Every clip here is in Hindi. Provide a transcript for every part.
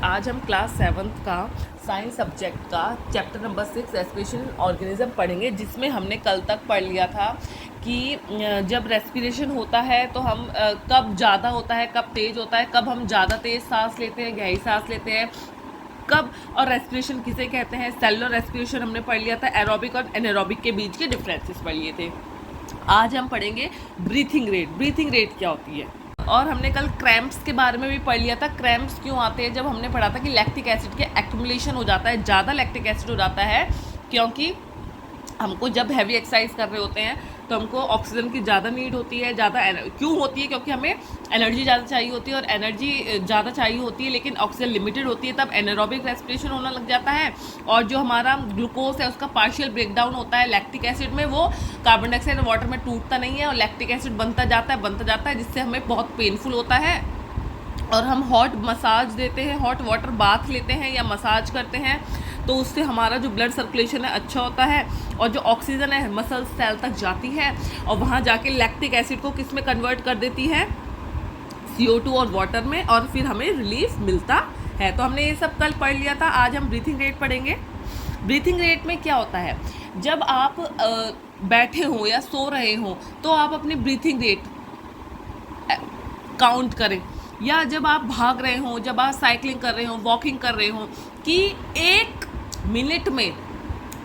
आज हम क्लास 7th का साइंस सब्जेक्ट का चैप्टर नंबर 6 रेस्पिरेशन ऑर्गेनिज्म पढ़ेंगे, जिसमें हमने कल तक पढ़ लिया था कि जब रेस्पिरेशन होता है तो हम कब ज़्यादा होता है, कब तेज़ होता है, कब हम ज़्यादा तेज़ सांस लेते हैं, गहरी सांस लेते हैं कब, और रेस्पिरेशन किसे कहते हैं। सेलुलर रेस्पिरेशन हमने पढ़ लिया था, एरोबिक और एनारोबिक के बीच के डिफरेंसेस पढ़ लिए थे। आज हम पढ़ेंगे ब्रीथिंग रेट। ब्रीथिंग रेट क्या होती है। और हमने कल क्रैम्प्स के बारे में भी पढ़ लिया था। क्रैम्प्स क्यों आते हैं, जब हमने पढ़ा था कि लैक्टिक एसिड के एक्यूमुलेशन हो जाता है, ज़्यादा लैक्टिक एसिड हो जाता है, क्योंकि हमको जब हैवी एक्सरसाइज कर रहे होते हैं तो हमको ऑक्सीजन की ज़्यादा नीड होती है। ज़्यादा क्यों होती है, क्योंकि हमें एनर्जी ज़्यादा चाहिए होती है, और एनर्जी ज़्यादा चाहिए होती है लेकिन ऑक्सीजन लिमिटेड होती है, तब एनारोबिक रेस्पिरेशन होने लग जाता है। और जो हमारा ग्लूकोज है उसका पार्शियल ब्रेकडाउन होता है लैक्टिक एसिड में, वो कार्बन डाइऑक्साइड वाटर में टूटता नहीं है और लैक्टिक एसिड बनता जाता है जिससे हमें बहुत पेनफुल होता है। और हम हॉट मसाज देते हैं, हॉट वाटर बाथ लेते हैं या मसाज करते हैं, तो उससे हमारा जो ब्लड सर्कुलेशन है अच्छा होता है, और जो ऑक्सीजन है मसल सेल तक जाती है और वहाँ जाके लैक्टिक एसिड को किस में कन्वर्ट कर देती है, CO2 और वाटर में, और फिर हमें रिलीफ मिलता है। तो हमने ये सब कल पढ़ लिया था। आज हम ब्रीथिंग रेट पढ़ेंगे। ब्रीथिंग रेट में क्या होता है, जब आप बैठे हो या सो रहे हो तो आप अपनी ब्रीथिंग रेट काउंट करें, या जब आप भाग रहे हो, जब आप साइकिलिंग कर रहे हो, वॉकिंग कर रहे हो, कि 1 मिनट में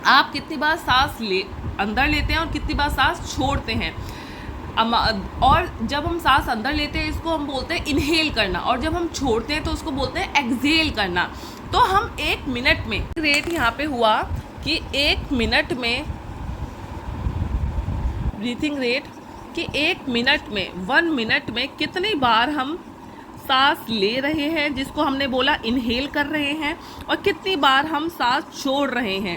आप कितनी बार सांस अंदर लेते हैं और कितनी बार सांस छोड़ते हैं। और जब हम सांस अंदर लेते हैं इसको हम बोलते हैं इनहेल करना, और जब हम छोड़ते हैं तो उसको बोलते हैं एक्सहेल करना। तो हम 1 मिनट में रेट यहाँ पे हुआ कि 1 मिनट में ब्रीथिंग रेट कि 1 मिनट में 1 मिनट में कितनी बार हम सांस ले रहे हैं, जिसको हमने बोला इनहेल कर रहे हैं, और कितनी बार हम सांस छोड़ रहे हैं।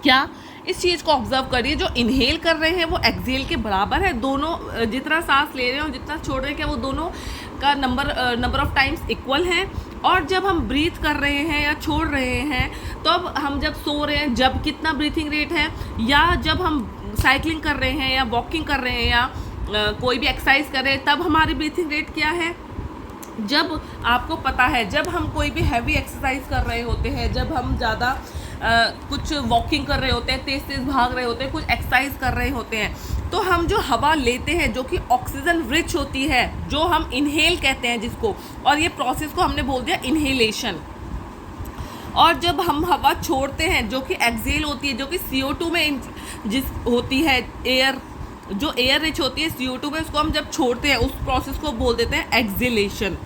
क्या इस चीज़ को ऑब्जर्व करिए, जो इनहेल कर रहे हैं वो एक्सहेल के बराबर है। दोनों जितना सांस ले रहे हैं और जितना छोड़ रहे हैं, क्या वो दोनों का नंबर ऑफ टाइम्स इक्वल हैं। और जब हम ब्रीथ कर रहे हैं या छोड़ रहे हैं, तो अब हम जब सो रहे हैं जब कितना ब्रीथिंग रेट है, या जब हम साइकिलिंग कर रहे हैं या वॉकिंग कर रहे हैं या कोई भी एक्सरसाइज कर रहे हैं, तब हमारी ब्रीथिंग रेट क्या है। जब आपको पता है, जब हम कोई भी हैवी एक्सरसाइज कर रहे होते हैं, जब हम ज़्यादा कुछ वॉकिंग कर रहे होते हैं, तेज़ भाग रहे होते हैं, कुछ एक्सरसाइज कर रहे होते हैं, तो हम जो हवा लेते हैं जो कि ऑक्सीजन रिच होती है, जो हम इनहेल कहते हैं जिसको, और ये प्रोसेस को हमने बोल दिया इनहेलेशन। और जब हम हवा छोड़ते हैं जो कि एक्सहेल होती है, जो कि CO2 में जिस होती है, एयर जो एयर रिच होती है CO2 में, उसको हम जब छोड़ते हैं उस प्रोसेस को बोल देते हैं एक्सहेलेशन।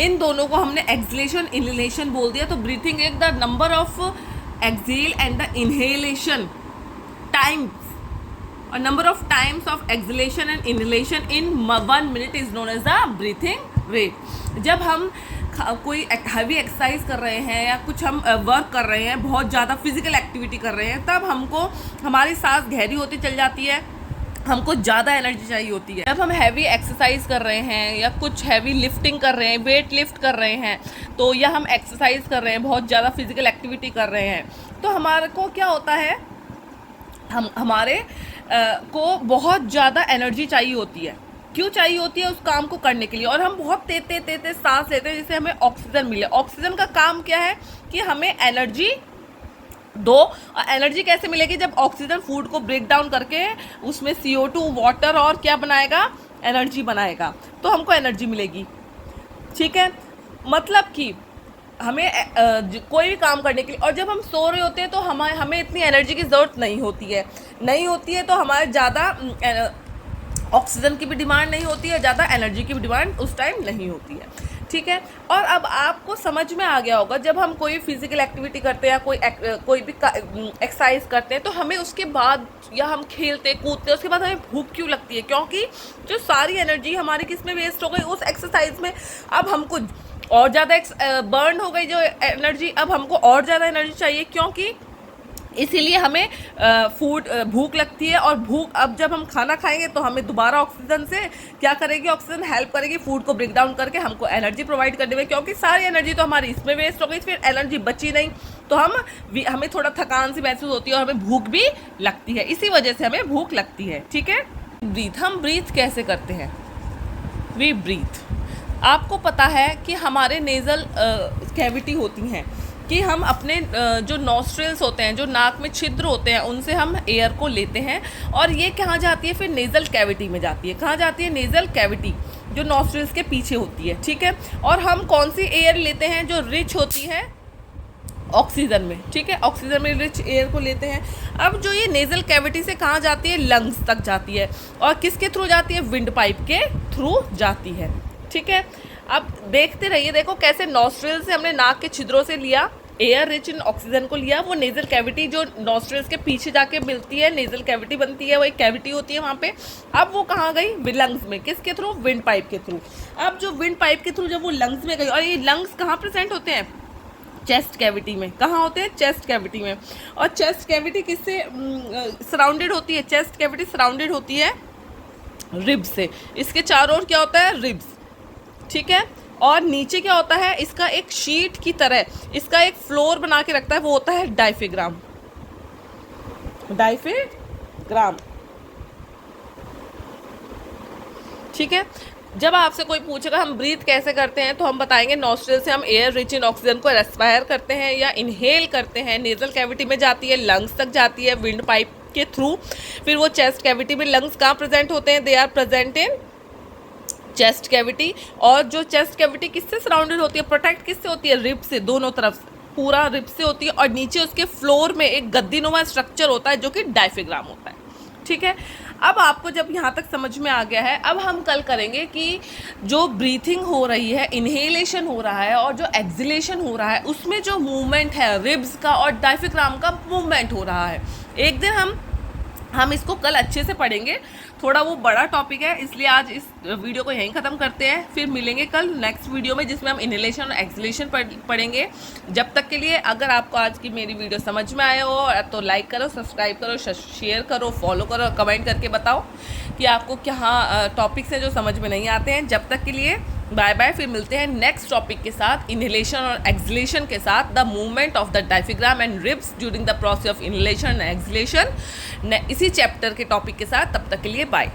इन दोनों को हमने एक्सहेलेशन इनहेलेशन बोल दिया। तो ब्रीथिंग एक the number of exhale and the inhalation times, और number of times of exhalation and inhalation in 1 minute is known as the breathing rate. जब हम कोई हैवी एक्सरसाइज कर रहे हैं या कुछ हम वर्क कर रहे हैं, बहुत ज़्यादा फिजिकल एक्टिविटी कर रहे हैं, तब हमको हमारी सांस गहरी होती चल जाती है, हमको ज़्यादा एनर्जी चाहिए होती है। जब हम हैवी एक्सरसाइज कर रहे हैं या कुछ हैवी लिफ्टिंग कर रहे हैं, वेट लिफ्ट कर रहे हैं, तो या हम एक्सरसाइज कर रहे हैं, बहुत ज़्यादा फिजिकल एक्टिविटी कर रहे हैं, तो हमारे को क्या होता है, हमारे को बहुत ज़्यादा एनर्जी चाहिए होती है। क्यों चाहिए होती है, उस काम को करने के लिए। और हम बहुत तेज सांस लेते हैं जिससे हमें ऑक्सीजन मिले। ऑक्सीजन का काम क्या है कि हमें एनर्जी दो। और एनर्जी कैसे मिलेगी, जब ऑक्सीजन फूड को ब्रेक डाउन करके उसमें CO2 वाटर और क्या बनाएगा, एनर्जी बनाएगा, तो हमको एनर्जी मिलेगी। ठीक है, मतलब कि हमें कोई भी काम करने के लिए। और जब हम सो रहे होते हैं तो हमें इतनी एनर्जी की ज़रूरत नहीं होती है, तो हमारे ज़्यादा ऑक्सीजन की भी डिमांड नहीं होती है, ज़्यादा एनर्जी की भी डिमांड उस टाइम नहीं होती है। ठीक है, और अब आपको समझ में आ गया होगा, जब हम कोई फिजिकल एक्टिविटी करते हैं या कोई भी एक्सरसाइज करते हैं, तो हमें उसके बाद, या हम खेलते कूदते उसके बाद हमें भूख क्यों लगती है, क्योंकि जो सारी एनर्जी हमारी किस में वेस्ट हो गई, उस एक्सरसाइज में। अब हमको और ज़्यादा बर्न हो गई जो एनर्जी, अब हमको और ज़्यादा एनर्जी चाहिए, क्योंकि इसीलिए हमें भूख लगती है। और भूख, अब जब हम खाना खाएंगे तो हमें दोबारा ऑक्सीजन से क्या करेगी, ऑक्सीजन हेल्प करेगी फूड को ब्रेक डाउन करके हमको एनर्जी प्रोवाइड करने में, क्योंकि सारी एनर्जी तो हमारी इसमें वेस्ट हो गई, फिर एनर्जी बची नहीं, तो हमें थोड़ा थकान सी महसूस होती है और हमें भूख भी लगती है, इसी वजह से हमें भूख लगती है। ठीक है, हम ब्रीथ कैसे करते हैं, वी ब्रीथ। आपको पता है कि हमारे नेज़ल कैविटी होती हैं कि हम अपने जो नॉस्ट्रिल्स होते हैं, जो नाक में छिद्र होते हैं, उनसे हम एयर को लेते हैं और ये कहाँ जाती है, फिर नेज़ल कैविटी में जाती है। कहाँ जाती है? नेज़ल कैविटी, जो नॉस्ट्रिल्स के पीछे होती है, ठीक है। और हम कौन सी एयर लेते हैं? जो रिच होती है ऑक्सीजन में, ठीक है, ऑक्सीजन में रिच एयर को लेते हैं। अब जो ये नेज़ल कैविटी से कहाँ जाती है? लंग्स तक जाती है। और किसके थ्रू जाती है? विंड पाइप के थ्रू जाती है, ठीक है। अब देखते रहिए, देखो कैसे नॉस्ट्रिल से हमने नाक के छिद्रों से लिया एयर रिच इन ऑक्सीजन को लिया, वो नेज़ल कैविटी जो नॉस्ट्रिल्स के पीछे जाके मिलती है, नेज़ल कैविटी बनती है, वो एक कैविटी होती है वहाँ पे। अब वो कहाँ गई? लंग्स में। किसके थ्रू? विंड पाइप के थ्रू। अब जो विंड पाइप के थ्रू जब वो लंग्स में गई, और ये लंग्स कहाँ प्रेजेंट होते हैं? चेस्ट कैविटी में। कहाँ होते हैं? चेस्ट कैविटी में। और चेस्ट कैविटी किससे सराउंडेड होती है? चेस्ट कैविटी सराउंडेड होती है रिब्स से। इसके चारों ओर क्या होता है? रिब्स, ठीक है। और नीचे क्या होता है? इसका एक शीट की तरह इसका एक फ्लोर बना के रखता है, वो होता है डायफ्राम। डायफ्राम, ठीक है। जब आपसे कोई पूछेगा हम ब्रीथ कैसे करते हैं, तो हम बताएंगे नॉस्ट्रिल से हम एयर रिच इन ऑक्सीजन को रेस्पायर करते हैं या इनहेल करते हैं। नेज़ल कैविटी में जाती है, लंग्स तक जाती है विंड पाइप के थ्रू। फिर वो चेस्ट कैविटी में। लंग्स कहाँ प्रेजेंट होते हैं? They are present in chest cavity. और जो चेस्ट कैविटी किससे सराउंडेड होती है? प्रोटेक्ट किससे होती है? रिब से, दोनों तरफ पूरा रिब से होती है। और नीचे उसके फ्लोर में एक गद्दीनुमा स्ट्रक्चर होता है जो कि डायफ्राम होता है, ठीक है। अब आपको जब यहाँ तक समझ में आ गया है, अब हम कल करेंगे कि जो ब्रीथिंग हो रही है, इनहेलेशन हो रहा है और जो एक्सहेलेशन हो रहा है, उसमें जो मूवमेंट है रिब्स का और डायफ्राम का मूवमेंट हो रहा है। एक दिन हम इसको कल अच्छे से पढ़ेंगे। थोड़ा वो बड़ा टॉपिक है, इसलिए आज इस वीडियो को यहीं ख़त्म करते हैं। फिर मिलेंगे कल नेक्स्ट वीडियो में, जिसमें हम इनहेलेशन और एक्सहेलेशन पढ़ेंगे। जब तक के लिए, अगर आपको आज की मेरी वीडियो समझ में आया हो तो लाइक करो, सब्सक्राइब करो, शेयर करो, फॉलो करो, कमेंट करके बताओ कि आपको क्या टॉपिक्स हैं जो समझ में नहीं आते हैं। जब तक के लिए बाय बाय। फिर मिलते हैं नेक्स्ट टॉपिक के साथ, इनहेलेशन और एक्सहेलेशन के साथ, the movement of the diaphragm and ribs during the process of inhalation and exhalation, इसी चैप्टर के टॉपिक के साथ। तब तक के लिए बाय।